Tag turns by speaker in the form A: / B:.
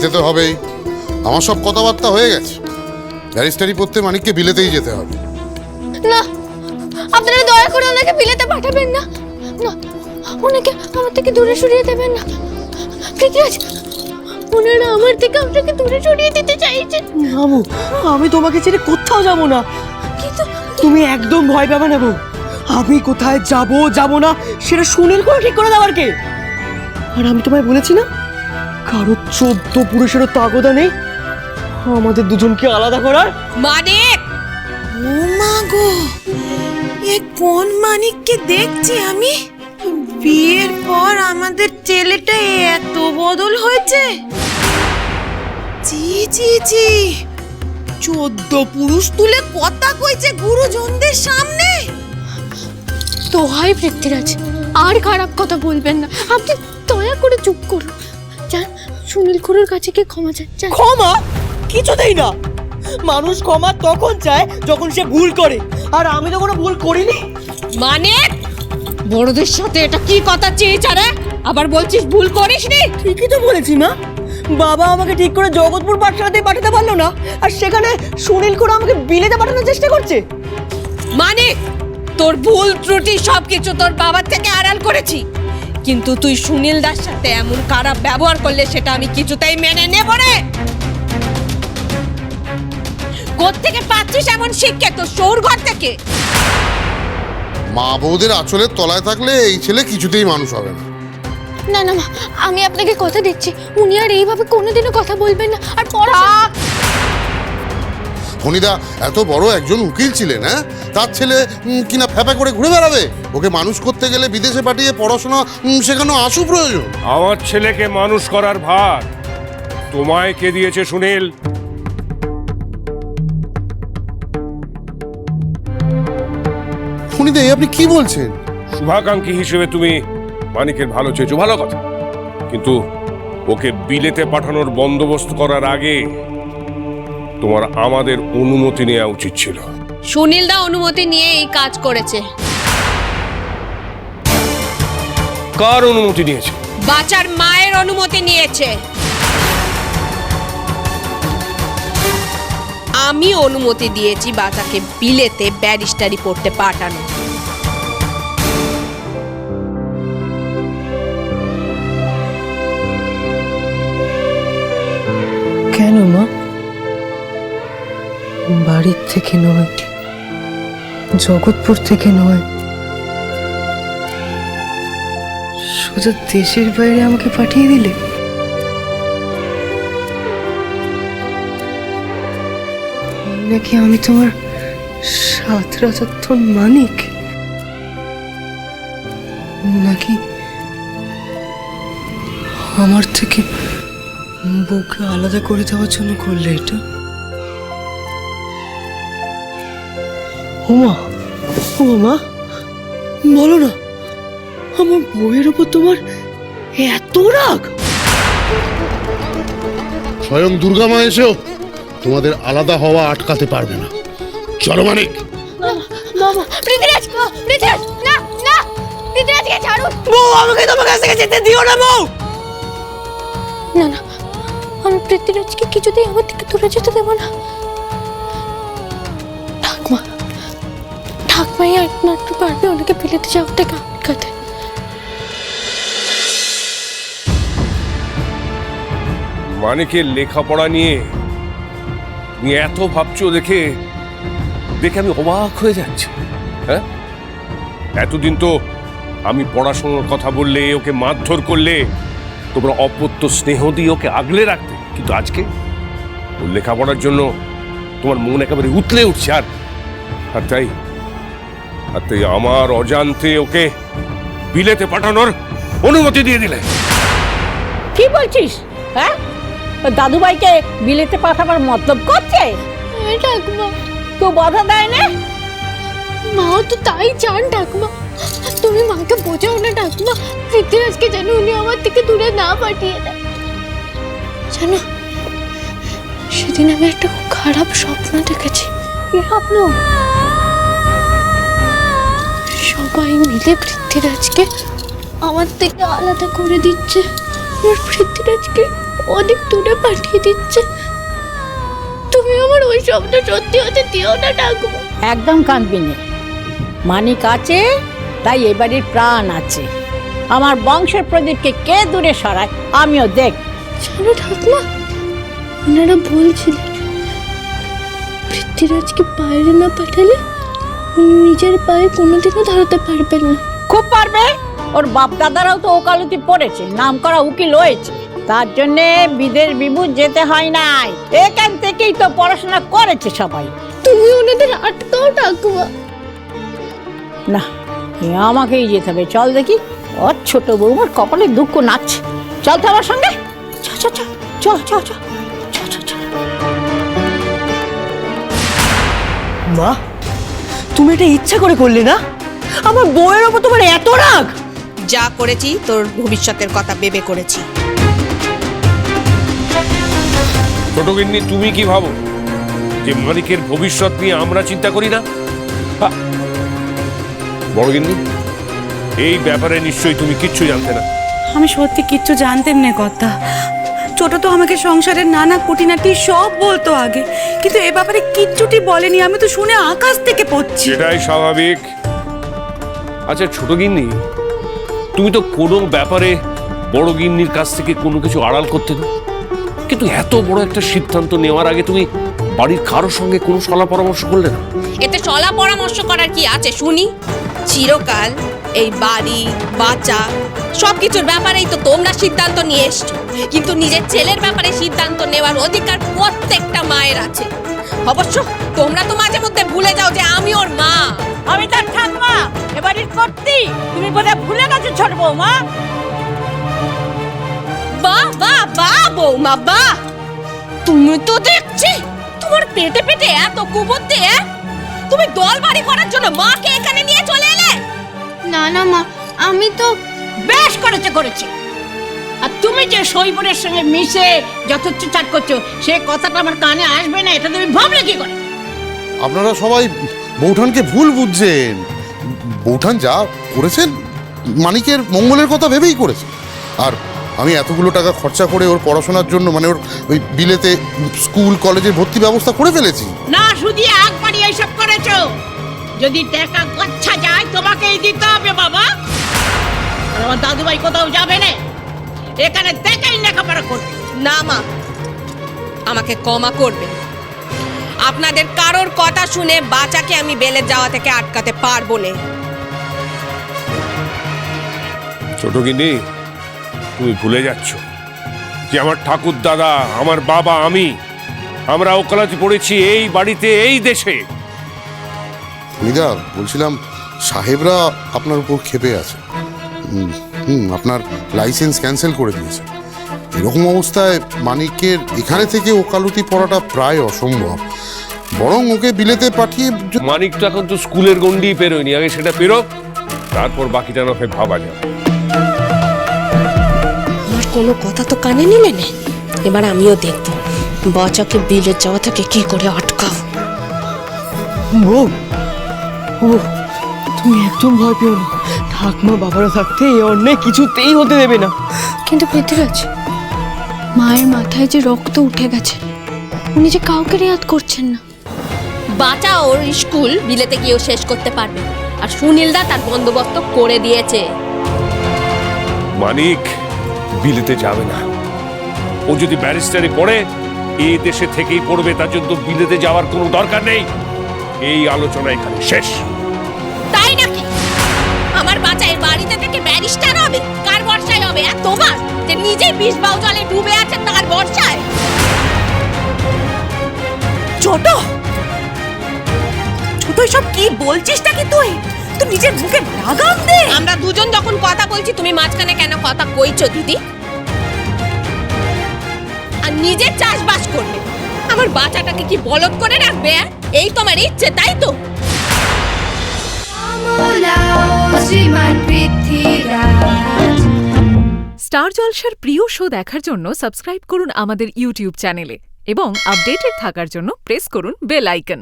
A: যেতে তো হবেই। আমার সব কথাবার্তা হয়ে গেছে, ব্যারিস্টারি পড়তে মানিককে বিলেতেই যেতে হবে।
B: না, আপনারা দয়া করে ওনাকে বিলেতে পাঠাবেন না। না, ওনাকে আমার থেকে দূরে সরিয়ে দেবেন না। পৃথ্বীরাজ, ওনারা আমার থেকে আপনাকে দূরে সরিয়ে দিতে চাইছেন।
C: মামু, আমি তোমাকে ছেড়ে কোথাও যাব না।
B: কিন্তু
C: তুমি একদম ভয় পাবে না বউ। আমি কোথায় যাব না সেটা সুনীল করে ঠিক করে দেওয়ার কে? আর আমি তোমায় বলেছি না, কারো 14 পুরুষেরও তাগদা নেই আমাদের দুজনকে আলাদা করার।
D: মানিক! ও মা গো, এ কোন মানিককে দেখছি আমি? বিয়ের পর আমাদের ছেলেটা এত বদল হয়েছে। জি জি জি, 14 পুরুষ তুলে কথা কইছে গুরুজনদের সামনে।
B: তো হয় পৃথ্বীরাজ, আর খারাপ কথা বলবেন না। আপনি দয়া করে চুপ করুন। যান, সুনীল খুড়োর কাছে গিয়ে ক্ষমা চান।
C: ক্ষমা কিছুতেই না। মানুষ ক্ষমা তখন চায় যখন সে ভুল করে, আর আমি তো কোনো ভুল করিনি।
D: মানিক, বড়দের সাথে এটা কি কথা চেয়েছে রে? আবার বলছিস ভুল করিসনি?
C: ঠিকই তো বলেছি মা। বাবা আমাকে ঠিক করে জগৎপুর পাঠশালাতে পাঠাতে পারলো না, আর সেখানে সুনীল খুড়ো আমাকে বিলেতে পাঠানোর চেষ্টা করছে।
D: মানিক, তোর ভুল ত্রুটি সবকিছু তোর বাবার থেকে আড়াল করেছি, কিন্তু তুই সুনীল দার সাথে এমন খারাপ ব্যবহার করলে সেটা আমি কিছুতেই মেনে নেব না। কোত্থেকে পাচ্ছিস এমন শিক্ষা? তোর শোর ঘর থেকে।
A: মা বউদের আঁচলের তলায় থাকলে এই ছেলে কিছুতেই মানুষ হবে না।
B: না না মা, আমি আপনাকে কথা দিচ্ছি, উনি আর এইভাবে কোনোদিনও কথা বলবেন না। আর
A: ফণিদা এত বড় একজন উকিল ছিলেন, হ্যাঁ? তার ছেলে কিনা ফ্যাপা করে ঘুরে বেড়াবে? ওকে মানুষ করতে গেলে বিদেশে পাঠিয়ে পড়াশোনা শেখানো আশু প্রয়োজন।
E: আমার ছেলেকে মানুষ করার ভার তোমায় কে দিয়েছে সুনীল?
A: ফণিদা, আপনি কি বলছেন?
E: শুভাকাঙ্ক্ষী হিসেবে তুমি মানিকের ভালো চেয়েছো, ভালো কথা, কিন্তু ওকে বিলেতে পাঠানোর বন্দোবস্ত করার আগে তোমার আমাদের অনুমতি নেওয়া উচিত ছিল।
D: সুনীল দা অনুমতি নিয়ে এই কাজ করেছে।
E: কার অনুমতি নিয়েছে?
D: বাচ্চার মায়ের অনুমতি নিয়েছে। আমি অনুমতি দিয়েছি বাচ্চাকে বিলেতে ব্যারিস্টারি পড়তে পাঠানো।
C: কেন মা? বাড়ির থেকে নয়, জগৎপুর থেকে নয়, সোজা দেশের বাইরে আমাকে পাঠিয়ে দিলে? নাকি আমি তোমার 7 রাজার মানিক? নাকি আমার থেকে বউকে আলাদা করে দেওয়ার জন্য করলে এটা? ওমা, মা বলো না, আমার বউয়ের উপর তোমার এত রাগ?
A: স্বয়ং দুর্গা মা এসেও তোমাদের আলাদা হওয়া আটকাতে পারবে না। চলো মানিক।
B: মামা, পৃথ্বীরাজ, পৃথ্বীরাজ, না না, পৃথ্বীরাজকে ছাড়ুন।
C: বউ, আমাকে তোমার কাছ থেকে যেতে দিও না বউ।
B: না না, আমি পৃথ্বীরাজকে কিছুতেই আমার থেকে দূরে যেতে দেবো না। ঠাকমাই একমাত্র পারবে ওনাকে বিলেতে যাওয়ার থেকে আটকাতে।
E: মানিকের লেখাপড়া নিয়ে তুমি এত ভাবছো দেখে আমি অবাক হয়ে যাচ্ছি। হ্যাঁ, এতদিন তো আমি পড়াশোনার কথা বললে, ওকে মারধর করলে তোমরা অপত্য স্নেহ দিয়ে ওকে আগলে রাখতে, কিন্তু আজকে ওর লেখাপড়ার জন্য তোমার মন একেবারে উতলে উঠছে। আর তাই আমার অজান্তে ওকে বিলেতে পাঠানোর অনুমতি দিয়ে দিলে।
F: কি বলছিস? হ্যাঁ, দাদুভাইকে বিলেতে পাঠাবার মতলব করছে?
B: ঠাকুমা,
F: কেউ বাধা দেয় না?
B: মাও তো তাই চান ঠাকুমা। তুমি মাকে বোঝাও না ঠাকুমা, পৃথ্বীরাজকে যেন উনি আমার থেকে দূরে না পাঠিয়ে দেয়। জানো, সেদিন আমি একটা খুব খারাপ স্বপ্ন দেখেছি।
F: কি স্বপ্ন?
B: সবাই মিলে পৃথ্বীরাজকে আমার থেকে আলাদা করে দিচ্ছে, আর পৃথ্বীরাজকে অনেক দূরে পাঠিয়ে দিচ্ছে। তুমি আমার ওই শব্দ সত্যি হতে দিও না ঠাকুমা।
F: একদম কাঁদবি না। মানিক আছে তাই এবারের প্রাণ আছে। আমার বংশের প্রদীপকে কে দূরে সরায় আমিও দেখ।
B: জানো ঠাকুমা, ওনারা বলছিলেন পৃথ্বীরাজকে বাইরে না পাঠালে উনি নিজের পায়ে কোনোদিনও দাঁড়াতে পারবেন না।
F: খুব পারবে, ওর বাপ দাদারাও তো ওকালতি পড়েছে, নাম করা উকিল হয়েছে। তার জন্যে বিদেশ বিভূত যেতে হয় নাই, এখান থেকেই তো পড়াশোনা করেছে সবাই।
B: তুমি ওনাদের আটকাও ঠাকুমা।
F: না, আমাকেই যেতে হবে। চল দেখি, ওর ছোট বৌমার কপালে দুঃখ নাচছে। চল তো আমার সঙ্গে। চল চল চল চল চল চল চল চল।
C: মা, তুমি এটা ইচ্ছা করে করলে না? আমার বউয়ের ওপর তোমার এত রাগ?
D: যা করেছি তোর ভবিষ্যতের কথা ভেবে করেছি।
E: ছোট গিন্নি, তুমি কি ভাবো যে মানিকের ভবিষ্যৎ নিয়ে আমরা চিন্তা করি না? বড় গিন্নি, এই ব্যাপারে নিশ্চয়ই তুমি কিচ্ছু জানতে না।
G: আমি সত্যি কিচ্ছু জানতেন না কথা। ছোট তো আমাকে সংসারের নানা খুঁটিনাটি সব বলতো আগে, কিন্তু এ ব্যাপারে কিচ্ছুটি বলেনি। আমি তো শুনে আকাশ থেকে পড়ছি।
E: সেটাই স্বাভাবিক। আচ্ছা ছোট গিন্নি, তুমি তো কোনো ব্যাপারে বড় গিন্নির কাছ থেকে কোনো কিছু আড়াল করতে না, কিন্তু এত বড় একটা সিদ্ধান্ত নেওয়ার আগে তুমি বাড়ির কারোর সঙ্গে কোনো সলা পরামর্শ করলে না?
D: এতে সলা পরামর্শ করার কি আছে শুনি? চিরকাল এই বাড়ি বাচ্চা সবকিছুর ব্যাপারেই তো তোমরা সিদ্ধান্ত নিয়ে এসছো, কিন্তু নিজের ছেলের ব্যাপারে সিদ্ধান্ত নেওয়ার অধিকার প্রত্যেকটা মায়ের আছে। অবশ্য তোমরা তো মাঝে মধ্যে ভুলে যাও যে আমি ওর মা।
F: আমি তার ঠাকুমা, এবারের কর্ত্রী। তুমি বোধহয় ভুলে গেছো ছোট বৌমা।
D: বাহ বাহ বাহ বৌমা বাহ, তুমি তো দেখছি তোমার পেটে পেটে এত কুবুদ্ধি। তুমি দল বাড়ি করার জন্য মাকে এখানে নিয়ে চলে এলে।
B: না না মা, আমি তো
F: বেশ করেছে। আর তুমি যে শৈবরের সঙ্গে মিশে যথোচ্চার করছো, সে কথাটা আমার কানে আসবে না, এটা তুমি ভাবলে কি করে?
A: আপনারা সবাই বৌঠানকে ভুল বুঝছেন। বৌঠান যা করেছেন মানিকের মঙ্গলের কথা ভেবেই করেছে। আর আমি এতগুলো টাকা খরচা করে ওর পড়াশোনার জন্য, মানে ওর ওই বিলেতে স্কুল কলেজের ভর্তি ব্যবস্থা করে ফেলেছি।
F: না শুধু একবারই এইসব করেছো। যদি টাকা গচ্ছা যায় তোমাকেই দিতে হবে বাবা। আর আমার দাদুভাই কোথাও যাবে না, এখানে দেখেই লেখাপড়া করবে।
D: না মা, আমাকে ক্ষমা করবে। আপনাদের কারোর কথা শুনে বাচ্চাকে আমি বেলে যাওয়া থেকে আটকাতে পারবো না।
E: ছোট গিন্নি, তুমি ভুলে যাচ্ছ যে আমার ঠাকুর দাদা, আমার বাবা, আমরা ওকালতি পড়েছি এই বাড়িতে, এই দেশে।
A: মিদা, বলছিলাম সাহেবরা আপনার উপর ক্ষেপে আছে। আপনার লাইসেন্স ক্যান্সেল করে দিয়েছে। এরকম অবস্থায় মানিকের এখানে থেকে ওকালতি পড়াটা প্রায় অসম্ভব। বরং ওকে বিলেতে পাঠিয়ে
E: মানিক তো এখন তো স্কুলের গন্ডি পেরোয়নি, আগে সেটা পেরোক, তারপর বাকিটা না হয় ভাবা যাবে।
D: আমার কোনো কথা তো কানে নিলে না। এবার আমিও দেখবো বাচ্চাকে বিলে যাওয়া থেকে কি করে আটকাও।
C: বউ, ও তুমি একদম ভয় পেও না। ঠাকমা বাবারা থাকতে এই অন্যায় কিছুতেই হতে দেবে না।
B: কিন্তু পৃথ্বীরাজ, মায়ের মাথায় যে রক্ত উঠে গেছে, উনি যে কাউকে রেয়াত করছেন না।
D: বাচ্চা ওর স্কুল বিলেতে গিয়েও শেষ করতে পারবে, আর সুনীলদা তার বন্দোবস্ত করে দিয়েছে।
E: মানিক বিলেতে যাবে না। ও যদি ব্যারিস্টারি পড়ে এই দেশে থেকেই পড়বে, তার জন্য বিলেতে যাওয়ার কোনো দরকার নেই। এই আলোচনা এখানে শেষ।
D: তাই নাকি? আমার বাচ্চা এই বাড়িতে থেকে ব্যারিস্টার হবে? কার ভরসায় হবে? আর তোমার যে নিজে বিষ বাউ জলে ডুবে আছে তার ভরসায়?
G: ছোট ছোট সব কি বলছিস নাকি তুই? তুই নিজের মুখে লাগাম দে।
D: আমরা দুজন যখন কথা বলছি তুমি মাঝখানে কেন কথা কইছো দিদি? আর নিজে চাষবাস করবে, আমার বাচ্চাটাকে কি বলদ করে রাখবে? এই তোমার ইচ্ছে, তাই তো?
H: স্টার জলসার প্রিয় শো দেখার জন্য সাবস্ক্রাইব করুন আমাদের ইউটিউব চ্যানেলে এবং আপডেটেড থাকার জন্য প্রেস করুন বেল আইকন।